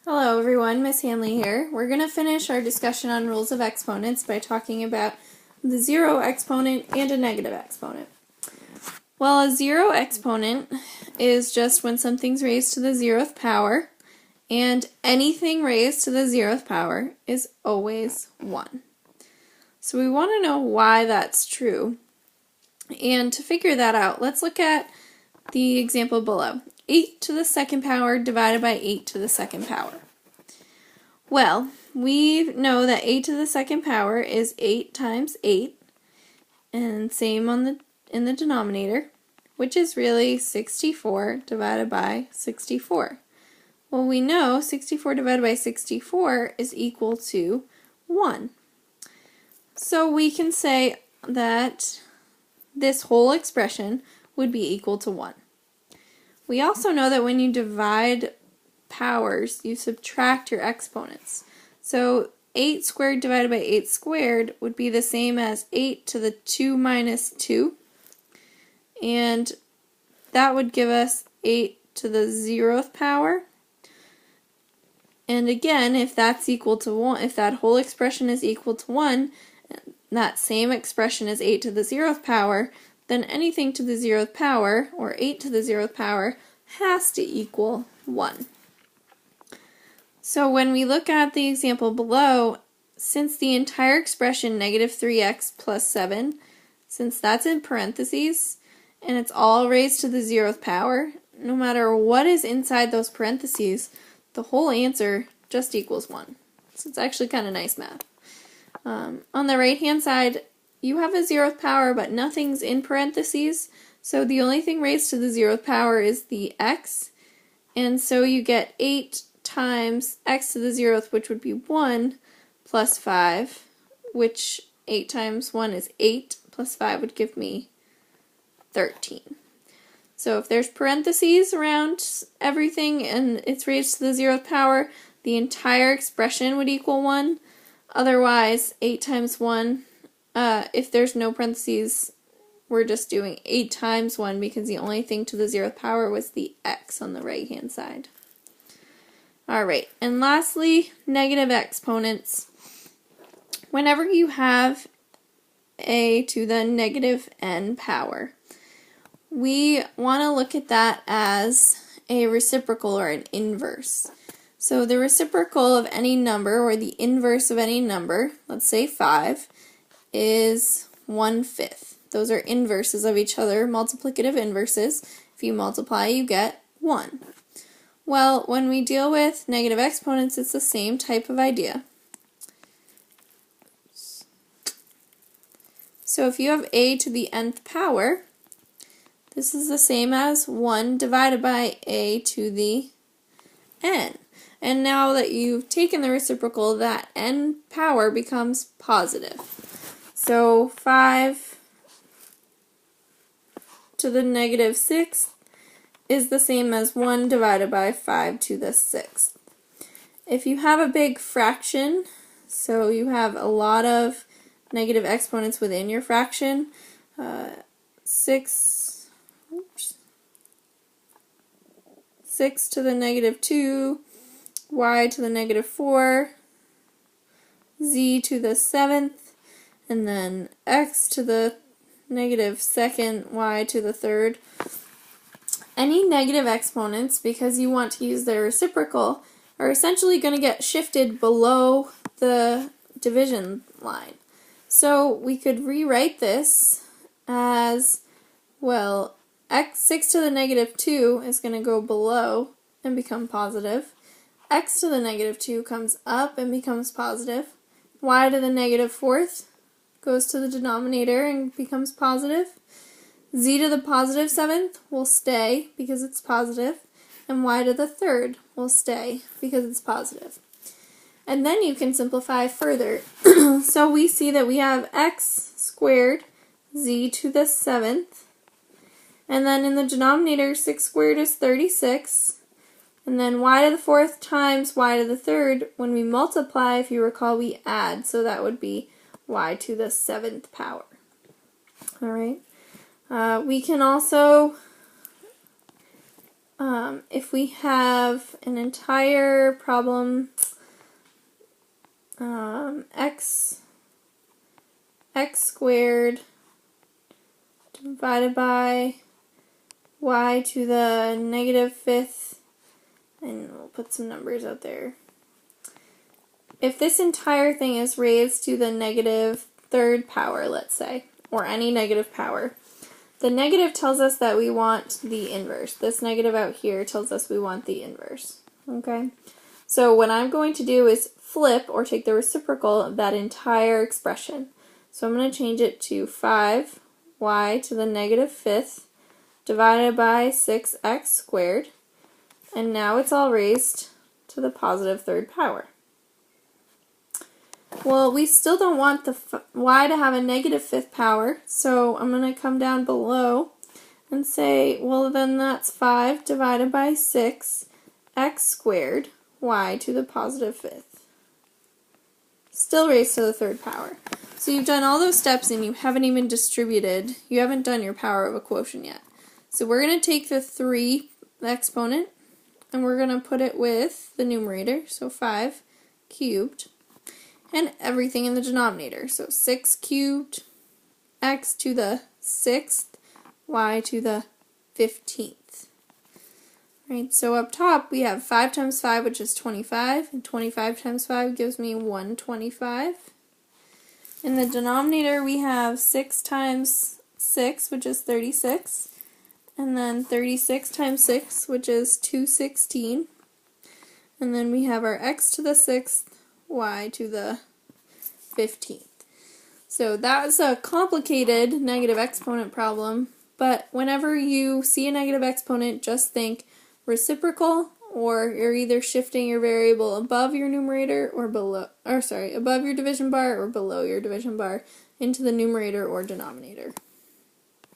Hello everyone, Miss Hanley here. We're going to finish our discussion on rules of exponents by talking about the zero exponent and a negative exponent. Well, a zero exponent is just when something's raised to the 0th power, and anything raised to the 0th power is always 1. So we want to know why that's true. And to figure that out, let's look at the example below. 8 to the 2nd power divided by 8 to the 2nd power. Well, we know that 8 to the 2nd power is 8 times 8, and same in the denominator, which is really 64 divided by 64. Well, we know 64 divided by 64 is equal to 1. So we can say that this whole expression would be equal to 1. We also know that when you divide powers, you subtract your exponents. So 8 squared divided by 8 squared would be the same as 8 to the 2 minus 2. And that would give us 8 to the 0th power. And again, if that's equal to 1, if that whole expression is equal to 1, that same expression is 8 to the 0th power, then anything to the 0th power, or 8 to the 0th power, has to equal 1. So when we look at the example below, since the entire expression negative 3x plus 7, since that's in parentheses, and it's all raised to the 0th power, no matter what is inside those parentheses, the whole answer just equals 1. So it's actually kind of nice math. On the right-hand side, you have a 0th power, but nothing's in parentheses, so the only thing raised to the 0th power is the x, and so you get 8 times x to the 0th, which would be 1, plus 5, which 8 times 1 is 8, plus 5 would give me 13. So if there's parentheses around everything and it's raised to the 0th power, the entire expression would equal 1. Otherwise, 8 times 1, if there's no parentheses, we're just doing 8 times 1 because the only thing to the 0th power was the x on the right-hand side. Alright, and lastly, negative exponents. Whenever you have a to the negative n power, we want to look at that as a reciprocal or an inverse. So the reciprocal of any number, or the inverse of any number, let's say 5, is 1/5. Those are inverses of each other, multiplicative inverses. If you multiply, you get 1. Well, when we deal with negative exponents, it's the same type of idea. So if you have a to the nth power, this is the same as 1 divided by a to the n. And now that you've taken the reciprocal, that n power becomes positive. So 5 to the negative 6th is the same as 1 divided by 5 to the 6th. If you have a big fraction, so you have a lot of negative exponents within your fraction, 6 to the negative 2, y to the negative 4, z to the 7th, and then x to the negative 2nd, y to the 3rd. Any negative exponents, because you want to use their reciprocal, are essentially going to get shifted below the division line. So we could rewrite this as, well, 6 to the negative 2 is going to go below and become positive. X to the negative 2 comes up and becomes positive. Y to the negative 4th goes to the denominator and becomes positive. Z to the positive 7th will stay because it's positive, and y to the 3rd will stay because it's positive. And then you can simplify further. So we see that we have x squared, z to the 7th, and then in the denominator, 6 squared is 36, and then y to the 4th times y to the 3rd. When we multiply, if you recall, we add, so that would be y to the 7th power. Alright. We can also if we have an entire problem, x squared divided by y to the negative fifth, and we'll put some numbers out there. If this entire thing is raised to the negative third power, let's say, or any negative power, the negative tells us that we want the inverse. This negative out here tells us we want the inverse. Okay? So what I'm going to do is flip or take the reciprocal of that entire expression. So I'm going to change it to 5y to the negative fifth divided by 6x squared. And now it's all raised to the positive third power. Well, we still don't want the y to have a negative fifth power, so I'm going to come down below and say, well, then that's 5 divided by 6 x squared y to the positive fifth. Still raised to the third power. So you've done all those steps and you haven't even distributed, you haven't done your power of a quotient yet. So we're going to take the 3 exponent and we're going to put it with the numerator, so 5 cubed, and everything in the denominator. So 6 cubed, x to the 6th, y to the 15th. Right, so up top we have 5 times 5, which is 25, and 25 times 5 gives me 125. In the denominator we have 6 times 6, which is 36, and then 36 times 6, which is 216, and then we have our x to the 6th, y to the 15th. So that was a complicated negative exponent problem, but whenever you see a negative exponent, just think reciprocal, or you're either shifting your variable above your numerator or below, above your division bar or below your division bar into the numerator or denominator.